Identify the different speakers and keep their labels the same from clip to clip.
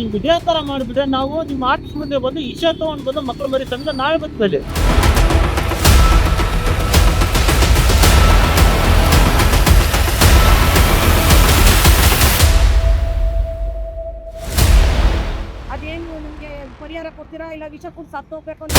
Speaker 1: ಇದೇ ತರ ಮಾಡಿಬಿಟ್ರೆ ನಾವು ನಿಮ್ಮ ಆಫೀಸ್ ಮುಂದೆ ಬಂದು ಇಶೆ ತಗೊಂಡು ಬಂದು ಮಕ್ಕಳ ಮರಿ ತಂದ್ರೆ ನಾಳೆ ಬರ್ತದೆ.
Speaker 2: ಅದೇನು ನಿಮ್ಗೆ ಪರಿಹಾರ ಕೊಡ್ತೀರಾ ಇಲ್ಲ ವಿಷ ಕೊಟ್ಟು ಸತ್ತು ಹೋಗ್ಬೇಕು ಅಂತ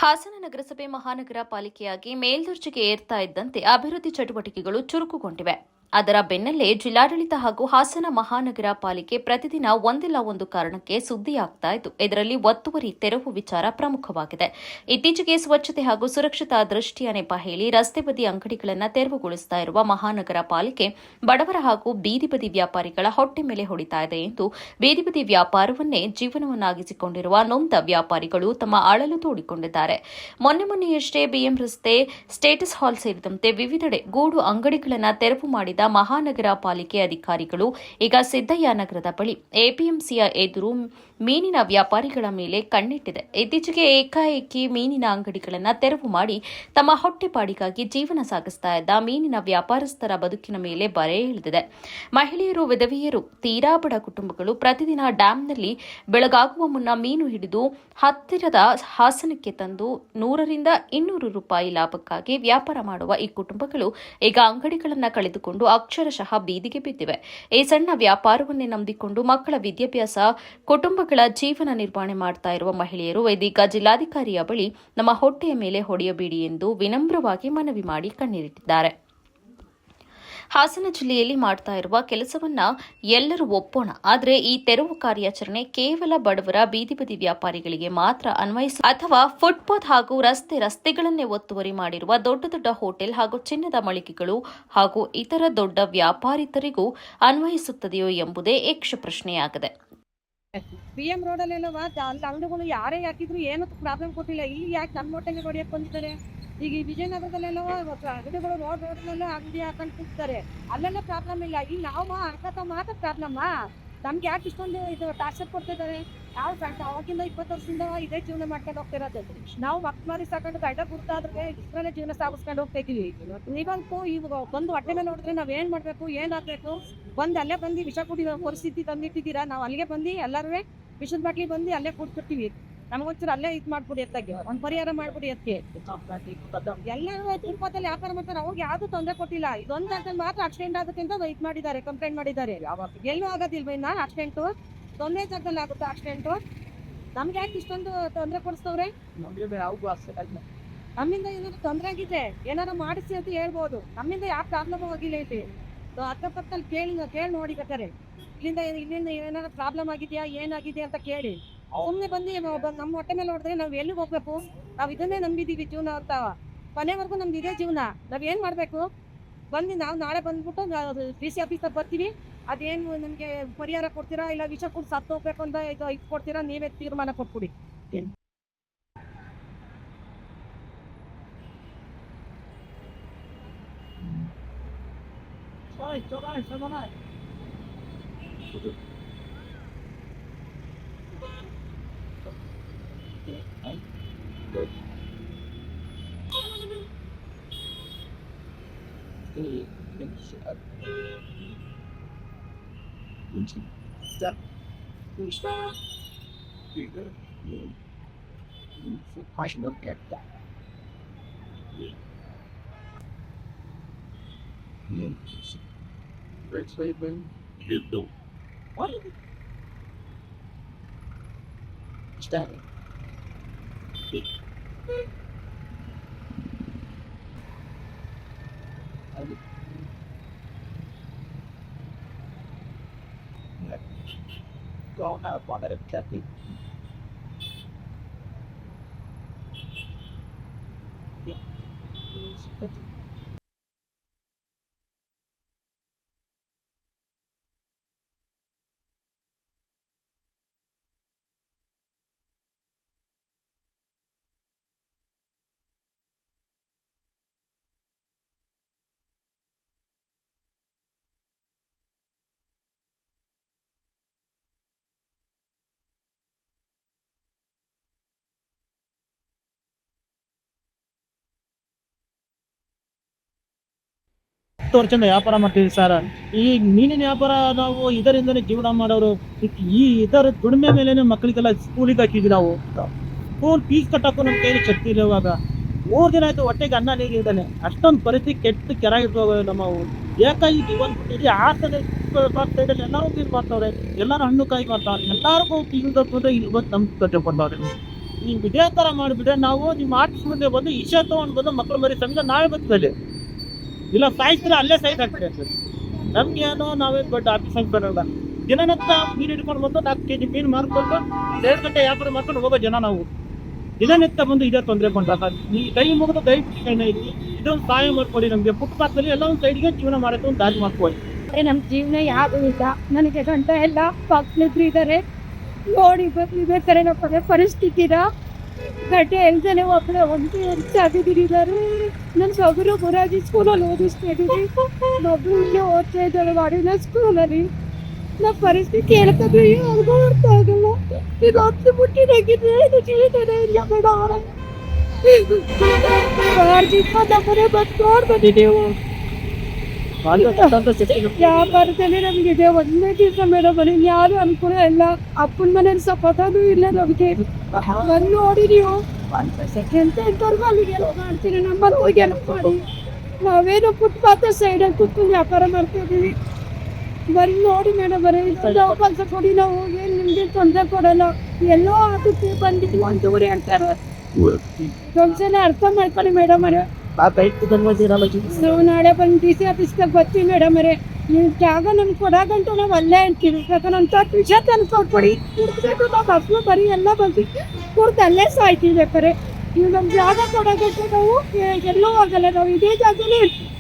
Speaker 3: ಹಾಸನ ನಗರಸಭೆ ಮಹಾನಗರ ಪಾಲಿಕೆಯಾಗಿ ಮೇಲ್ದರ್ಜೆಗೆ ಏರ್ತಾ ಇದ್ದಂತೆ ಅಭಿವೃದ್ಧಿ ಚಟುವಟಿಕೆಗಳು ಚುರುಕುಗೊಂಡಿವೆ. ಅದರ ಬೆನ್ನಲ್ಲೇ ಜಿಲ್ಲಾಡಳಿತ ಹಾಗೂ ಹಾಸನ ಮಹಾನಗರ ಪಾಲಿಕೆ ಪ್ರತಿದಿನ ಒಂದಿಲ್ಲ ಒಂದು ಕಾರಣಕ್ಕೆ ಸುದ್ದಿಯಾಗ್ತಾ ಇದ್ದು, ಇದರಲ್ಲಿ ಒತ್ತುವರಿ ತೆರವು ವಿಚಾರ ಪ್ರಮುಖವಾಗಿದೆ. ಇತ್ತೀಚೆಗೆ ಸ್ವಚ್ಛತೆ ಹಾಗೂ ಸುರಕ್ಷತಾ ದೃಷ್ಟಿಯ ನೆಪ ಹೇಳಿ ರಸ್ತೆ ಬದಿ ಅಂಗಡಿಗಳನ್ನು ತೆರವುಗೊಳಿಸುತ್ತಾ ಇರುವ ಮಹಾನಗರ ಪಾಲಿಕೆ ಬಡವರ ಹಾಗೂ ಬೀದಿ ಬದಿ ವ್ಯಾಪಾರಿಗಳ ಹೊಟ್ಟೆ ಮೇಲೆ ಹೊಡಿತಾ ಇದೆ ಎಂದು ಬೀದಿ ಬದಿ ವ್ಯಾಪಾರವನ್ನೇ ಜೀವನವನ್ನಾಗಿಸಿಕೊಂಡಿರುವ ನೊಂದ ವ್ಯಾಪಾರಿಗಳು ತಮ್ಮ ಅಳಲು ತೋಡಿಕೊಂಡಿದ್ದಾರೆ. ಮೊನ್ನೆಯಷ್ಟೇ ಬಿಎಂ ರಸ್ತೆ, ಸ್ಟೇಟಸ್ ಹಾಲ್ ಸೇರಿದಂತೆ ವಿವಿಧೆಡೆ ಗೂಡು ಅಂಗಡಿಗಳನ್ನು ತೆರವು ಮಾಡಿದ ಮಹಾನಗರ ಪಾಲಿಕೆ ಅಧಿಕಾರಿಗಳು ಈಗ ಸಿದ್ದಯ್ಯ ನಗರದ ಬಳಿ ಎಪಿಎಂಸಿಯ ಎದುರು ಮೀನಿನ ವ್ಯಾಪಾರಿಗಳ ಮೇಲೆ ಕಣ್ಣಿಟ್ಟಿದೆ. ಇತ್ತೀಚೆಗೆ ಏಕಾಏಕಿ ಮೀನಿನ ಅಂಗಡಿಗಳನ್ನು ತೆರವು ಮಾಡಿ ತಮ್ಮ ಹೊಟ್ಟೆಪಾಡಿಗಾಗಿ ಜೀವನ ಸಾಗಿಸ್ತಾ ಇದ್ದ ಮೀನಿನ ವ್ಯಾಪಾರಸ್ಥರ ಬದುಕಿನ ಮೇಲೆ ಬರೆ ಇಳಿದಿದೆ. ಮಹಿಳೆಯರು, ವಿಧವೆಯರು, ತೀರಾ ಬಡ ಕುಟುಂಬಗಳು ಪ್ರತಿದಿನ ಡ್ಯಾಂನಲ್ಲಿ ಬೆಳಗಾಗುವ ಮುನ್ನ ಮೀನು ಹಿಡಿದು ಹತ್ತಿರದ ಹಾಸನಕ್ಕೆ ತಂದು 100 ರೂಪಾಯಿ ಲಾಭಕ್ಕಾಗಿ ವ್ಯಾಪಾರ ಮಾಡುವ ಈ ಕುಟುಂಬಗಳು ಈಗ ಅಂಗಡಿಗಳನ್ನು ಕಳೆದುಕೊಂಡು ಅಕ್ಷರಶಃ ಬೀದಿಗೆ ಬಿದ್ದಿವೆ. ಈ ಸಣ್ಣ ವ್ಯಾಪಾರವನ್ನೇ ನಂಬಿಕೊಂಡು ಮಕ್ಕಳ ವಿದ್ಯಾಭ್ಯಾಸ, ಕುಟುಂಬಗಳ ಜೀವನ ನಿರ್ವಹಣೆ ಮಾಡ್ತಾ ಇರುವ ಮಹಿಳೆಯರು ಇದೀಗ ಜಿಲ್ಲಾಧಿಕಾರಿಯ ಬಳಿ ನಮ್ಮ ಹೊಟ್ಟೆಯ ಮೇಲೆ ಹೊಡೆಯಬೇಡಿ ಎಂದು ವಿನಮ್ರವಾಗಿ ಮನವಿ ಮಾಡಿ ಕಣ್ಣೀರಿಟ್ಟಿದ್ದಾರೆ. ಹಾಸನ ಜಿಲ್ಲೆಯಲ್ಲಿ ಮಾಡ್ತಾ ಇರುವ ಕೆಲಸವನ್ನ ಎಲ್ಲರೂ ಒಪ್ಪೋಣ, ಆದರೆ ಈ ತೆರವು ಕಾರ್ಯಾಚರಣೆ ಕೇವಲ ಬಡವರ ಬೀದಿ ಬದಿ ವ್ಯಾಪಾರಿಗಳಿಗೆ ಮಾತ್ರ ಅಥವಾ ಫುಟ್ಪಾತ್ ಹಾಗೂ ರಸ್ತೆಗಳನ್ನೇ ಒತ್ತುವರಿ ಮಾಡಿರುವ ದೊಡ್ಡ ದೊಡ್ಡ ಹೋಟೆಲ್ ಹಾಗೂ ಚಿನ್ನದ ಮಳಿಗೆಗಳು ಹಾಗೂ ಇತರ ದೊಡ್ಡ ವ್ಯಾಪಾರಿತರಿಗೂ ಅನ್ವಯಿಸುತ್ತದೆಯೋ ಎಂಬುದೇ ಯಕ್ಷ ಪ್ರಶ್ನೆಯಾಗಿದೆ.
Speaker 2: ಬಿಎಂ ರೋಡಲ್ಲೆಲ್ಲವ ಅಲ್ಲಿ ಅಂಗಡಿಗಳು ಯಾರೇ ಹಾಕಿದ್ರು ಏನು ಪ್ರಾಬ್ಲಮ್ ಕೊಟ್ಟಿಲ್ಲ. ಇಲ್ಲಿ ಯಾಕೆ ನಮ್ಮ ಹೊಟ್ಟೆಗೆ ಹೊಡೆಯಕ್ಕೆ ಬಂದಿದ್ದಾರೆ? ಈಗ ಈ ವಿಜಯನಗರದಲ್ಲೆಲ್ಲವ ಅಂಗಡಿಗಳು ರೋಡ್ನಲ್ಲೇ ಅಂಗಡಿ ಹಾಕೊಂಡು ಕೂಗ್ತಾರೆ, ಅಲ್ಲೆಲ್ಲ ಪ್ರಾಬ್ಲಮ್ ಇಲ್ಲ. ಇಲ್ಲಿ ನಾವು ಹಾಕತ್ತ ಮಾತ್ರ ಪ್ರಾಬ್ಲಮ್ಮ. ನಮ್ಗೆ ಯಾಕೆ ಇಷ್ಟೊಂದು ಇದು ಟಾರ್ಚರ್ ಕೊಡ್ತಿದ್ದಾರೆ? ನಾವು ಅವಾಗಿಂದ 20 ವರ್ಷದಿಂದ ಇದೇ ಜೀವನ ಮಾಡ್ಕೊಂಡು ಹೋಗ್ತಿರೋದು. ನಾವು ಮಕ್ಕಳು ಸಾಕೊಂಡು ಗಡ್ಡ ಗುರ್ತಾದ್ರೆ ಇಷ್ಟರಲ್ಲೇ ಜೀವನ ಸಾಗಿಸ್ಕೊಂಡು ಹೋಗ್ತಾ ಇದೀವಿ. ಇವಂತೂ ಇವಾಗ ಬಂದು ಹೊಟ್ಟೆ ಮೇಲೆ ನೋಡಿದ್ರೆ ನಾವ್ ಏನ್ ಮಾಡ್ಬೇಕು, ಏನ್ ಆಗ್ಬೇಕು? ಬಂದು ಅಲ್ಲೇ ಬಂದು ವಿಷ ಕುಡಿಯೋ ಪರಿಸ್ಥಿತಿ ತಂದಿಟ್ಟಿದ್ದೀರಾ. ನಾವು ಅಲ್ಲಿಗೆ ಬಂದು ಎಲ್ಲರೂ ವಿಷದ ಬಾಟ್ಲಿ ಬಂದು ಅಲ್ಲೇ ಕೂಡ್ಕೊಡ್ತೀವಿ. ನಮಗೊಂಚೂರು ಅಲ್ಲೇ ಇದು ಮಾಡ್ಬಿಡಿ, ಎತ್ತಾಗಿ ಒಂದು ಪರಿಹಾರ ಮಾಡ್ಬಿಡಿ. ಅದಕ್ಕೆ ಎಲ್ಲರೂ ತಿರುಪತಿಯಲ್ಲಿ ವ್ಯಾಪಾರ ಮಾಡ್ತಾರೆ, ಅವ್ರಿಗೆ ಯಾವ್ದು ತೊಂದರೆ ಕೊಟ್ಟಿಲ್ಲ. ಇದೊಂದು ಅಂತ ಮಾತ್ರ ಆಕ್ಸಿಡೆಂಟ್ ಆಗೋಕ್ಕಿಂತ ಇದು ಮಾಡಿದ್ದಾರೆ, ಕಂಪ್ಲೇಂಟ್ ಮಾಡಿದ್ದಾರೆ. ಎಲ್ಲೂ ಆಗೋದಿಲ್ವ ಇನ್ನ ಆಕ್ಸಿಡೆಂಟು? ತೊಂದರೆ ಜಾಗದಲ್ಲಿ ಆಗುತ್ತೆ ಆಕ್ಸಿಡೆಂಟು. ನಮ್ಗೆ ಯಾಕೆ ಇಷ್ಟೊಂದು ತೊಂದರೆ ಕೊಡಿಸ್ತವ್ರೆ? ನಮ್ಮಿಂದ ಏನಾದ್ರು ತೊಂದರೆ ಆಗಿದೆ ಏನಾರು ಮಾಡಿಸಿ ಅಂತ ಹೇಳ್ಬೋದು. ನಮ್ಮಿಂದ ಯಾವ ಪ್ರಾಬ್ಲಮ್ ಆಗಿಲ್ಲ ಇಲ್ಲಿ. ಅಕ್ಕಪಕ್ಕದಲ್ಲಿ ಕೇಳಿ ನೋಡಿ ಬೇಕಾರೆ ಇಲ್ಲಿಂದ ಏನಾದ್ರು ಪ್ರಾಬ್ಲಮ್ ಆಗಿದೆಯಾ, ಏನಾಗಿದೆ ಅಂತ ಕೇಳಿ. ಸುಮ್ಮನೆ ಬಂದು ನಮ್ಮ ಹೊಟ್ಟೆ ಮೇಲೆ ನೋಡಿದ್ರೆ ನಾವು ಎಲ್ಲಿಗೆ ಹೋಗ್ಬೇಕು? ನಾವು ಇದನ್ನೇ ನಂಬಿದೀವಿ ಜೀವನ ಅಂತ. ಕೊನೆವರೆಗೂ ನಮ್ದು ಇದೇ ಜೀವನ. ನಾವ್ ಏನ್ ಮಾಡ್ಬೇಕು? ಬಂದು ನಾವು ನಾಳೆ ಬಂದ್ಬಿಟ್ಟು DC ಆಫೀಸರ್ ಬರ್ತೀವಿ. ಅದೇನು ನಮ್ಗೆ ಪರಿಹಾರ ಕೊಡ್ತೀರಾ ಇಲ್ಲ ವಿಷ ಕೊಟ್ಟು ಸತ್ತು ಹೋಗ್ಬೇಕು ಅಂತ ಇದು ಕೊಡ್ತೀರಾ? ನೀವೇ ತೀರ್ಮಾನ ಕೊಟ್ಬಿಡಿ.
Speaker 4: Go have one at a cafe. Yeah.
Speaker 1: 10 ವರ್ಷದಿಂದ ವ್ಯಾಪಾರ ಮಾಡ್ತೀವಿ ಸರ್. ಈ ಮೀನಿನ ವ್ಯಾಪಾರ ನಾವು ಇದರಿಂದನೇ ಜೀವನ ಮಾಡೋರು. ಇದರ ದುಡಿಮೆ ಮೇಲೆನೆ ಮಕ್ಕಳಿಗೆಲ್ಲ ಸ್ಕೂಲಿಗೆ ಹಾಕಿದ್ವಿ ನಾವು. ಸ್ಕೂಲ್ ಫೀಸ್ ಕಟ್ಟಕ್ಕೂ ನಮ್ಮ ಕೈಲಿ ಶಕ್ತಿ ಇಲ್ಲ ಇವಾಗ. 3 ದಿನ ಆಯ್ತು ಹೊಟ್ಟೆಗೆ ಅನ್ನ ನೀರು ಇದ್ದಾನೆ. ಅಷ್ಟೊಂದು ಪರಿಸ್ಥಿತಿ ಕೆಟ್ಟು ಕೆರಾಗಿರ್ತವೆ ನಮ್ಮವು. ಯಾಕಾಗಿ ಇಡೀ ಸೈಡಲ್ಲಿ ಎಲ್ಲರೂ ಫೀಸ್ ಮಾಡ್ತಾವ್ರೆ, ಎಲ್ಲರೂ ಹಣ್ಣು ಕಾಯಿ ಮಾಡ್ತಾವ್ರೆ, ಎಲ್ಲರಿಗೂ ಫೀಸ್ ಬಂದ್ರೆ ಇಲ್ಲಿ ಬಂದು ನಮ್ಗೆ ಕಟ್ಟೆ ಕೊಡ್ತಾವ್ರೆ. ಈಗ ಇದೇ ಥರ ಮಾಡಿಬಿಟ್ರೆ ನಾವು ನಿಮ್ಮ ಆಫೀಸ್ ಮುಂದೆ ಬಂದು ಇಶೆ ತೊಗೊಂಡು ಬಂದು ಮಕ್ಕಳು ಮರಿ ಸಂಘ ನಾವೇ ಬರ್ತದೆ. ಇಲ್ಲ ಸಾಯಿಸಿದ್ರೆ ಅಲ್ಲೇ ಸೈಡ್ ಆಗ್ತದೆ ಅಂತ. ನಮ್ಗೆ ಏನೋ ನಾವೇನು ದೊಡ್ಡ ಆಫೀಸ್ ಬರೋಲ್ಲ. ದಿನನಿತ್ಯ ಮೀನು ಹಿಡ್ಕೊಂಡು ಬಂದು 4 kg ಮೀನು ಮಾರ್ಕೊಂಡು 2 ಗಂಟೆ ವ್ಯಾಪಾರ ಮಾಡ್ಕೊಂಡು ಹೋಗೋ ಜನ ನಾವು. ದಿನನಿತ್ಯ ಬಂದು ಇದೇ ತೊಂದರೆ ಕೊಂಡ್ರೆ ಈ ಕೈ ಮುಗಿದು ಇದೊಂದು ಸಹಾಯ ಮಾಡ್ಕೊಳ್ಳಿ ನಮಗೆ. ಫುಟ್ಪಾತಲ್ಲಿ ಎಲ್ಲ ಒಂದು ಸೈಡ್ಗೆ ಜೀವನ ಮಾಡೋಕ್ಕೆ ಒಂದು ದಾರಿ ಮಾಡ್ಕೊಳ್ಳಿ.
Speaker 2: ನಮ್ಮ ಜೀವನ ಯಾವುದೂ ಇಲ್ಲ. ನನಗೆ ಗಂಟ ಎಲ್ಲ ಮಕ್ಕಳಿದ್ರು ಇದ್ದಾರೆ. ನೋಡಿ ಬರ್ಬೇಕಾರೆ ನಮ್ಮ ಪರಿಸ್ಥಿತಿನ ಗಂಟೆ ಹೇಳ್ತಾನೆ ಒಬ್ಬಳೆ ಒಂದು ಸಾಗಿದ್ದಾರೆ. ನನ್ನ ಸೊಗರು ಗುರಾಜಿ ಸ್ಕೂಲಲ್ಲಿ ಓದಿಸ್ತಾ ಇದ್ದೀವಿ. ಒಬ್ಬರು ಇಲ್ಲೇ ಓದ್ತಾ ಇದ್ದಾರೆ ಮಾಡಿದ ಸ್ಕೂಲಲ್ಲಿ. ನಮ್ಮ ಪರಿಸ್ಥಿತಿ ಹೇಳ್ತದೆ ಯಾರಿಗೂ ಅರ್ಥ ಆಗಲ್ಲ. ಇದು 10 ಮುಟ್ಟಿದಾಗಿದ್ರೆ ಇದು ಜೀವಿತನೇ ಇಲ್ಲ ಬೇಡ. ನಮ್ಮನೆ ಬಂದು ನೋಡ್ಬಂದಿದ್ದೇವು. ವ್ಯಾಪಾರದಲ್ಲಿ ನಮಗಿದೆ ಒಂದೇ ದಿವಸ ಮೇಡಮ್ ಯಾರು ಅನುಕೂಲ ಇಲ್ಲ. ಅಪ್ಪನ ಮನೇಲಿ ಸಪೋರ್ಟೂ ಇಲ್ಲ ನಮಗೆ. ಬಂದು ನೋಡಿ ನೀವು ಎಂತವ್ರಿಗೂ ಅಲ್ಲಿಗೆಲ್ಲ ಮಾಡ್ತೀರಿ. ನಮ್ಮಲ್ಲಿ ಹೋಗಿ ಎಲ್ಲ ಮಾಡಿ ನಾವೇನೋ ಫುಟ್ಪಾತ್ ಸೈಡಲ್ಲಿ ಕೂತ್ಕೊಂಡು ವ್ಯಾಪಾರ ಮಾಡ್ತಾ ಇದ್ದೀವಿ. ಬಂದು ನೋಡಿ ಮೇಡಮ್ ನಾವು ಕೆಲಸ ಕೊಡಿ, ನಾವು ಹೋಗಿ ನಿಮಗೆ ತೊಂದರೆ ಕೊಡಲ್ಲ. ಎಲ್ಲೋ ಆಗುತ್ತೆ ಬಂದಿದ್ದು 1 ಊರು ಹೇಳ್ತಾರೆ. ಒಂದ್ಸಲ ಅರ್ಥ ಮಾಡ್ಕೊಳ್ಳಿ ಮೇಡಮ್ ಅವರೇ. ನಾವು ನಾಳೆ ಬಂದು DC ಆಫೀಸ್ಗೆ ಬರ್ತೀವಿ ಮೇಡಮ್ ಅವರೇ. ನೀವು ಜಾಗ ನಮ್ಗೆ ಕೊಡೋಗಂಟು ನಾವು ಅಲ್ಲೇ ಹೇಳ್ತೀವಿ. ಯಾಕಂದ್ರೆ ನಮ್ಮ ವಿಷಯ ತಂದು ಕೊಟ್ಬಿಡಿ. ಕುಡ್ದು ನಾವು ಹಸು ಬರೀ ಎಲ್ಲ ಬಂದು ಕುಡ್ದು ಅಲ್ಲೇ ಸಾಯ್ತೀವಿ ಬೇಕಾರೆ. ನೀವು ನಮ್ಮ ಜಾಗ ಕೊಡೋಗಂಟು ನಾವು ಎಲ್ಲೂ ಆಗಲ್ಲ. ನಾವು ಇದೇ ಜಾಗನೇ ಇರ್ತೀವಿ.